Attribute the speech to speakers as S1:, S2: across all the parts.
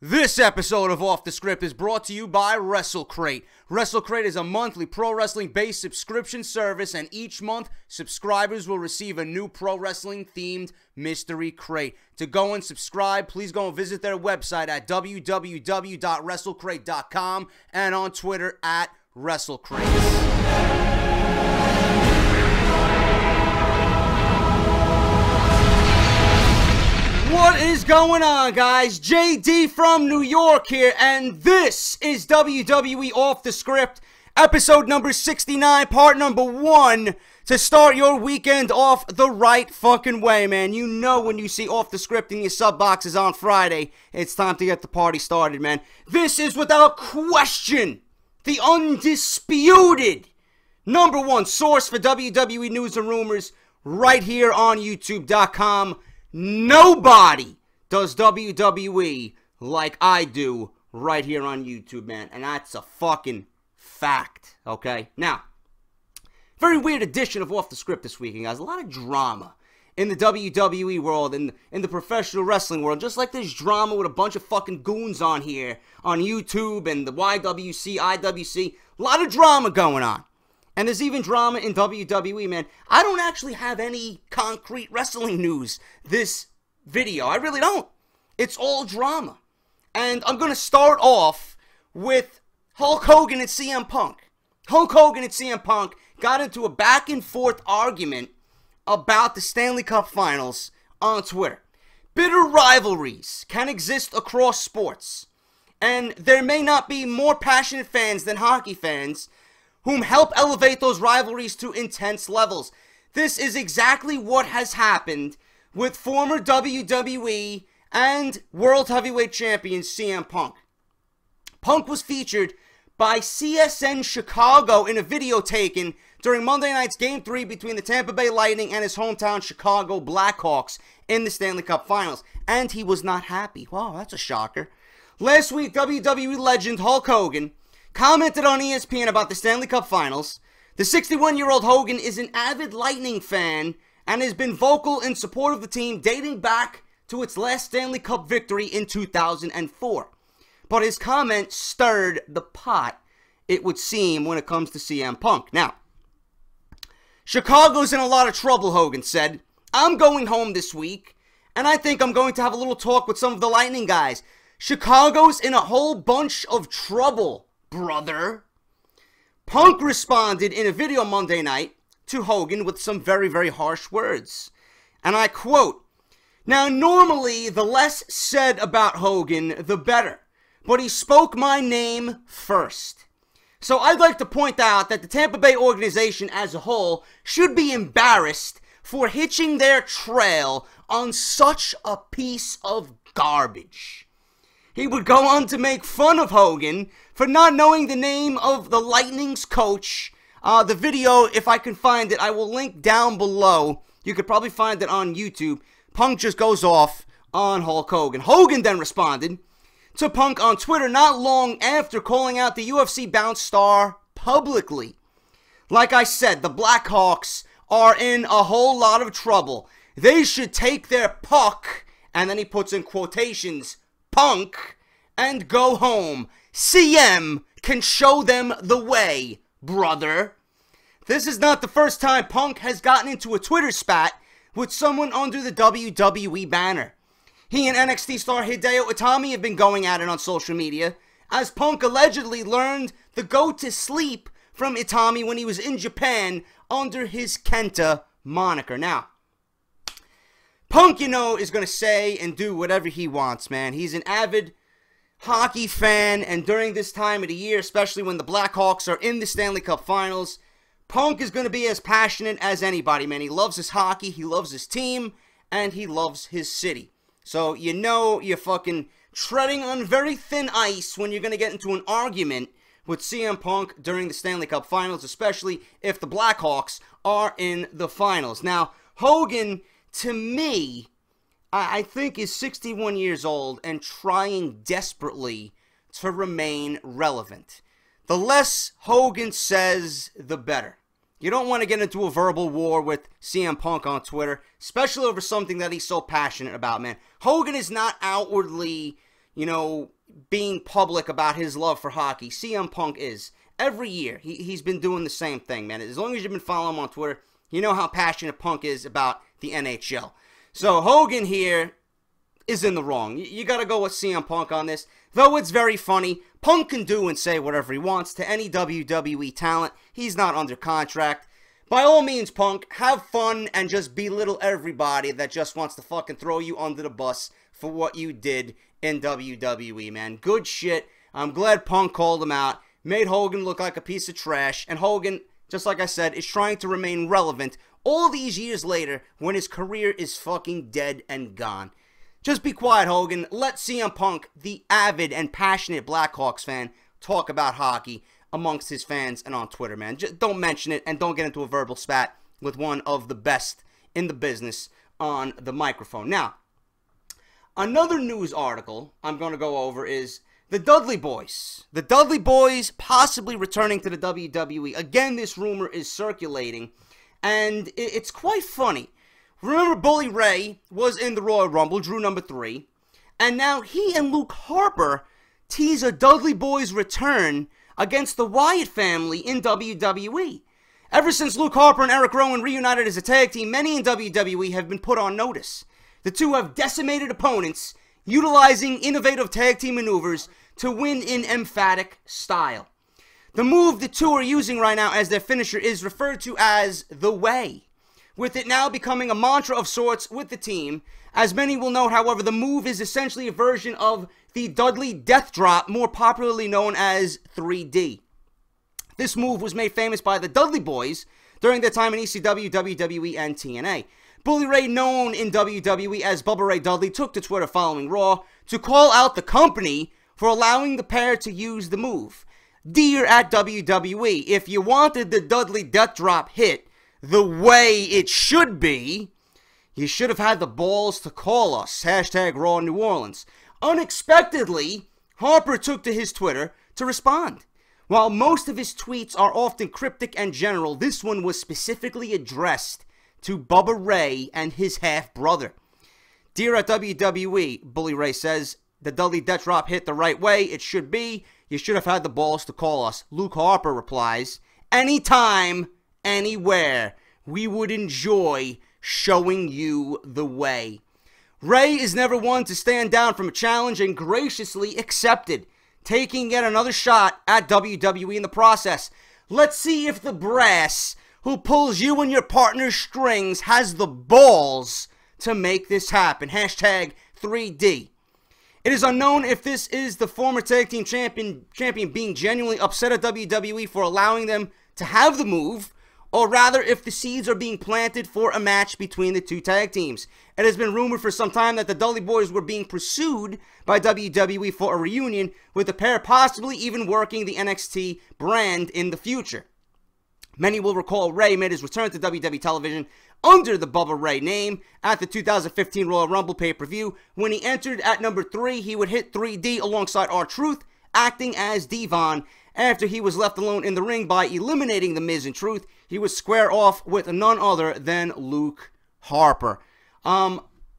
S1: This episode of Off the Script is brought to you by Wrestlecrate. Wrestlecrate is a monthly pro wrestling-based subscription service, and each month, subscribers will receive a new pro wrestling-themed mystery crate. To go and subscribe, please go and visit their website at www.wrestlecrate.com and on Twitter at Wrestlecrate. What is going on, guys? JD from New York here, and this is WWE Off The Script, episode number 69, part number 1, to start your weekend off the right fucking way, man. You know when you see Off The Script in your sub boxes on Friday, it's time to get the party started, man. This is without question the undisputed number 1 source for WWE news and rumors right here on YouTube.com. Nobody does WWE like I do right here on YouTube, man. And that's a fucking fact, okay? Now, very weird edition of Off the Script this weekend, guys. A lot of drama in the WWE world, in the professional wrestling world. Just like there's drama with a bunch of fucking goons on here, on YouTube and the YWC, IWC. A lot of drama going on. And there's even drama in WWE, man. I don't actually have any concrete wrestling news this video. I really don't. It's all drama. And I'm going to start off with Hulk Hogan and CM Punk. Hulk Hogan and CM Punk got into a back and forth argument about the Stanley Cup Finals on Twitter. Bitter rivalries can exist across sports. And there may not be more passionate fans than hockey fans whom help elevate those rivalries to intense levels. This is exactly what has happened with former WWE and World Heavyweight Champion CM Punk. Punk was featured by CSN Chicago in a video taken during Monday night's Game 3 between the Tampa Bay Lightning and his hometown Chicago Blackhawks in the Stanley Cup Finals. And he was not happy. Wow, that's a shocker. Last week, WWE legend Hulk Hogan commented on ESPN about the Stanley Cup Finals. The 61-year-old Hogan is an avid Lightning fan and has been vocal in support of the team dating back to its last Stanley Cup victory in 2004. But his comment stirred the pot, it would seem, when it comes to CM Punk. Now, Chicago's in a lot of trouble, Hogan said. I'm going home this week, and I think I'm going to have a little talk with some of the Lightning guys. Chicago's in a whole bunch of trouble, brother. Punk responded in a video Monday night to Hogan with some very, very harsh words. And I quote, "Now, normally, the less said about Hogan, the better. But he spoke my name first. So I'd like to point out that the Tampa Bay organization as a whole should be embarrassed for hitching their trail on such a piece of garbage." He would go on to make fun of Hogan for not knowing the name of the Lightning's coach. The video, if I can find it, I will link down below. You could probably find it on YouTube. Punk just goes off on Hulk Hogan. Hogan then responded to Punk on Twitter not long after calling out the UFC-bound star publicly. Like I said, the Blackhawks are in a whole lot of trouble. They should take their puck, and then he puts in quotations, Punk, and go home. CM can show them the way, brother. This is not the first time Punk has gotten into a Twitter spat with someone under the WWE banner. He and NXT star Hideo Itami have been going at it on social media, as Punk allegedly learned the go to sleep from Itami when he was in Japan under his Kenta moniker. Now, Punk, you know, is going to say and do whatever he wants, man. He's an avid hockey fan, and during this time of the year, especially when the Blackhawks are in the Stanley Cup Finals, Punk is going to be as passionate as anybody, man. He loves his hockey, he loves his team, and he loves his city. So, you know you're fucking treading on very thin ice when you're going to get into an argument with CM Punk during the Stanley Cup Finals, especially if the Blackhawks are in the finals. Now, Hogan, to me, I think is 61 years old and trying desperately to remain relevant. The less Hogan says, the better. You don't want to get into a verbal war with CM Punk on Twitter, especially over something that he's so passionate about, man. Hogan is not outwardly, you know, being public about his love for hockey. CM Punk is. Every year, he's been doing the same thing, man. As long as you've been following him on Twitter, you know how passionate Punk is about the NHL. So Hogan here is in the wrong. You got to go with CM Punk on this. Though it's very funny, Punk can do and say whatever he wants to any WWE talent. He's not under contract. By all means, Punk, have fun and just belittle everybody that just wants to fucking throw you under the bus for what you did in WWE, man. Good shit. I'm glad Punk called him out, made Hogan look like a piece of trash, and Hogan, just like I said, is trying to remain relevant all these years later when his career is fucking dead and gone. Just be quiet, Hogan. Let CM Punk, the avid and passionate Blackhawks fan, talk about hockey amongst his fans and on Twitter, man. Just don't mention it and don't get into a verbal spat with one of the best in the business on the microphone. Now, another news article I'm going to go over is the Dudley Boys. The Dudley Boys possibly returning to the WWE. Again, this rumor is circulating, and it's quite funny. Remember, Bully Ray was in the Royal Rumble, drew number 3, and now he and Luke Harper tease a Dudley Boys return against the Wyatt family in WWE. Ever since Luke Harper and Eric Rowan reunited as a tag team, many in WWE have been put on notice. The two have decimated opponents, utilizing innovative tag team maneuvers to win in emphatic style. The move the two are using right now as their finisher is referred to as The Way, with it now becoming a mantra of sorts with the team. As many will note, however, the move is essentially a version of the Dudley Death Drop, more popularly known as 3D. This move was made famous by the Dudley Boys during their time in ECW, WWE, and TNA. Bully Ray, known in WWE as Bubba Ray Dudley, took to Twitter following Raw to call out the company for allowing the pair to use the move. Dear at WWE, if you wanted the Dudley Death Drop hit the way it should be, you should have had the balls to call us. Hashtag Raw New Orleans. Unexpectedly, Harper took to his Twitter to respond. While most of his tweets are often cryptic and general, this one was specifically addressed to Bubba Ray and his half-brother. Dear at WWE, Bully Ray says, the Dudley Death Drop hit the right way it should be. You should have had the balls to call us. Luke Harper replies, anytime, anywhere, we would enjoy showing you the way. Ray is never one to stand down from a challenge and graciously accepted, taking yet another shot at WWE in the process. Let's see if the brass who pulls you and your partner's strings has the balls to make this happen. Hashtag 3D. It is unknown if this is the former tag team champion being genuinely upset at WWE for allowing them to have the move, or rather if the seeds are being planted for a match between the two tag teams. It has been rumored for some time that the Dudley Boys were being pursued by WWE for a reunion, with the pair possibly even working the NXT brand in the future. Many will recall Ray made his return to WWE television under the Bubba Ray name at the 2015 Royal Rumble pay-per-view. When he entered at number 3, he would hit 3D alongside R-Truth, acting as Devon. After he was left alone in the ring by eliminating The Miz and Truth, he would square off with none other than Luke Harper.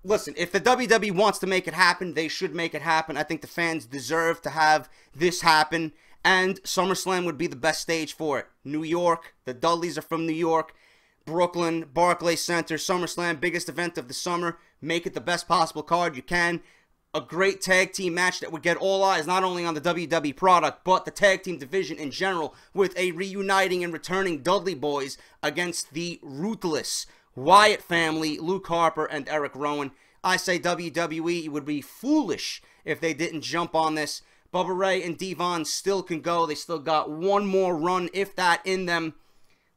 S1: Listen, if the WWE wants to make it happen, they should make it happen. I think the fans deserve to have this happen, and SummerSlam would be the best stage for it. New York, the Dudleys are from New York. Brooklyn, Barclays Center, SummerSlam, biggest event of the summer. Make it the best possible card you can. A great tag team match that would get all eyes not only on the WWE product, but the tag team division in general, with a reuniting and returning Dudley Boys against the ruthless Wyatt family, Luke Harper and Eric Rowan. I say WWE would be foolish if they didn't jump on this. Bubba Ray and Devon still can go. They still got one more run, if that, in them.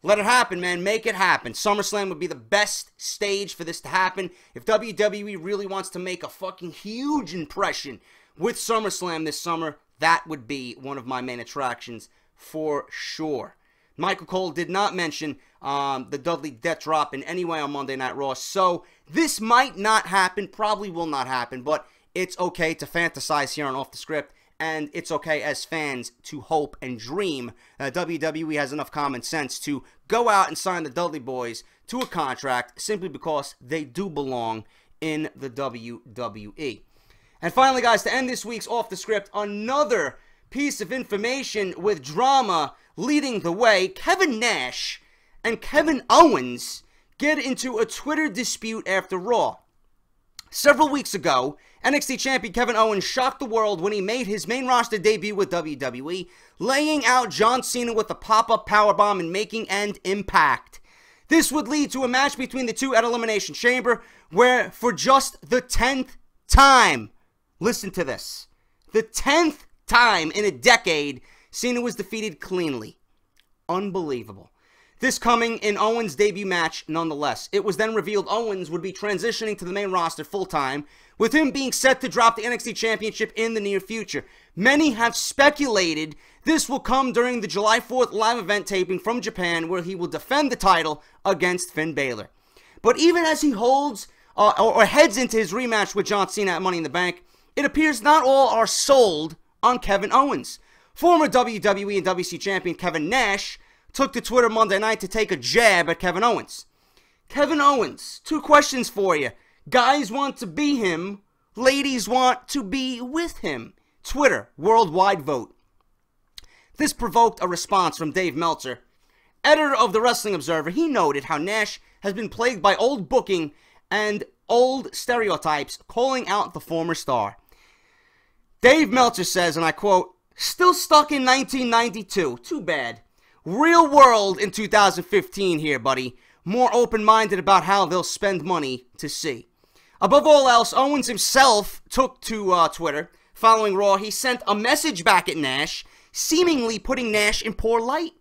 S1: Let it happen, man. Make it happen. SummerSlam would be the best stage for this to happen. If WWE really wants to make a fucking huge impression with SummerSlam this summer, that would be one of my main attractions for sure. Michael Cole did not mention the Dudley Death Drop in any way on Monday Night Raw, so this might not happen, probably will not happen, but it's okay to fantasize here on Off The Script, and it's okay as fans to hope and dream. WWE has enough common sense to go out and sign the Dudley Boys to a contract simply because they do belong in the WWE. And finally, guys, to end this week's Off the Script, another piece of information with drama leading the way. Kevin Nash and Kevin Owens get into a Twitter dispute after Raw. Several weeks ago, NXT champion Kevin Owens shocked the world when he made his main roster debut with WWE, laying out John Cena with a pop-up powerbomb and making an impact. This would lead to a match between the two at Elimination Chamber, where for just the 10th time, listen to this, the 10th time in a decade, Cena was defeated cleanly. Unbelievable. This coming in Owens' debut match nonetheless. It was then revealed Owens would be transitioning to the main roster full-time, with him being set to drop the NXT Championship in the near future. Many have speculated this will come during the July 4th live event taping from Japan, where he will defend the title against Finn Balor. But even as he holds or heads into his rematch with John Cena at Money in the Bank, it appears not all are sold on Kevin Owens. Former WWE and WC champion Kevin Nash took to Twitter Monday night to take a jab at Kevin Owens. Kevin Owens, two questions for you. Guys want to be him, ladies want to be with him. Twitter, worldwide vote. This provoked a response from Dave Meltzer, editor of the Wrestling Observer. He noted how Nash has been plagued by old booking and old stereotypes, calling out the former star. Dave Meltzer says, and I quote, "Still stuck in 1992. Too bad. Real world in 2015 here, buddy. More open-minded about how they'll spend money to see." Above all else, Owens himself took to Twitter. Following Raw, he sent a message back at Nash, seemingly putting Nash in poor light.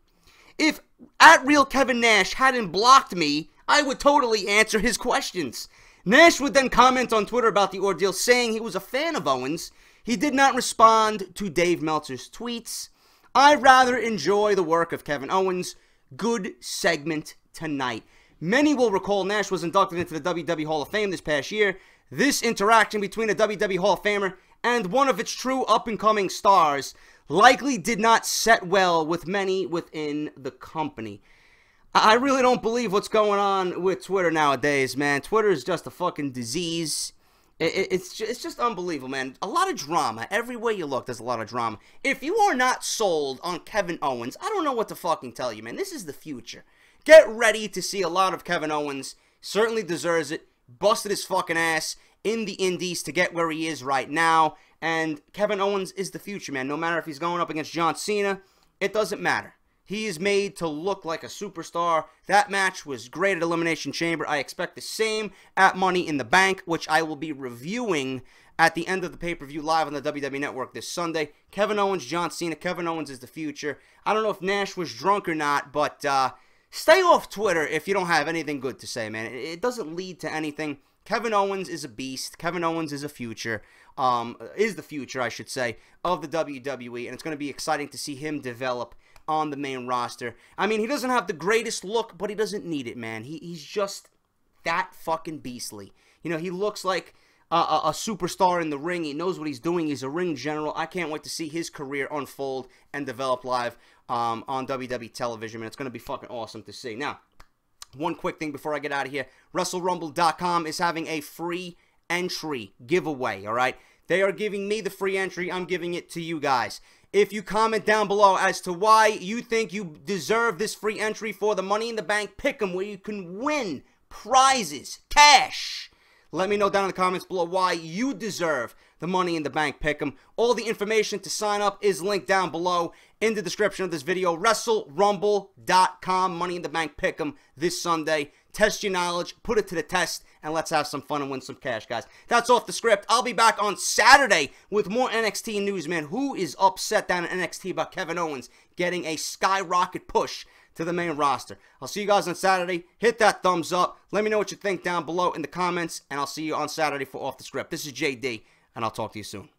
S1: If @RealKevinNash hadn't blocked me, I would totally answer his questions. Nash would then comment on Twitter about the ordeal, saying he was a fan of Owens. He did not respond to Dave Meltzer's tweets. I rather enjoy the work of Kevin Owens. Good segment tonight. Many will recall Nash was inducted into the WWE Hall of Fame this past year. This interaction between a WWE Hall of Famer and one of its true up-and-coming stars likely did not set well with many within the company. I really don't believe what's going on with Twitter nowadays, man. Twitter is just a fucking disease. It's just unbelievable, man. A lot of drama. Everywhere you look, there's a lot of drama. If you are not sold on Kevin Owens, I don't know what to fucking tell you, man. This is the future. Get ready to see a lot of Kevin Owens. Certainly deserves it. Busted his fucking ass in the indies to get where he is right now. And Kevin Owens is the future, man. No matter if he's going up against John Cena, it doesn't matter. He is made to look like a superstar. That match was great at Elimination Chamber. I expect the same at Money in the Bank, which I will be reviewing at the end of the pay-per-view live on the WWE Network this Sunday. Kevin Owens, John Cena. Kevin Owens is the future. I don't know if Nash was drunk or not, but stay off Twitter if you don't have anything good to say, man. It doesn't lead to anything. Kevin Owens is a beast. Kevin Owens is a future. Is the future, I should say, of the WWE, and it's going to be exciting to see him develop on the main roster. I mean, he doesn't have the greatest look, but he doesn't need it, man. He's just that fucking beastly. You know, he looks like a superstar in the ring. He knows what he's doing. He's a ring general. I can't wait to see his career unfold and develop live on WWE television, man. It's going to be fucking awesome to see. Now, one quick thing before I get out of here. WrestleRumble.com is having a free entry giveaway, all right? They are giving me the free entry. I'm giving it to you guys. If you comment down below as to why you think you deserve this free entry for the Money in the Bank Pick'em, where you can win prizes, cash, let me know down in the comments below why you deserve the Money in the Bank Pick'em. All the information to sign up is linked down below in the description of this video. WrestleRumble.com, Money in the Bank Pick'em this Sunday. Test your knowledge, put it to the test, and let's have some fun and win some cash, guys. That's Off the Script. I'll be back on Saturday with more NXT news, man. Who is upset down in NXT about Kevin Owens getting a skyrocket push to the main roster? I'll see you guys on Saturday. Hit that thumbs up. Let me know what you think down below in the comments, and I'll see you on Saturday for Off the Script. This is JD, and I'll talk to you soon.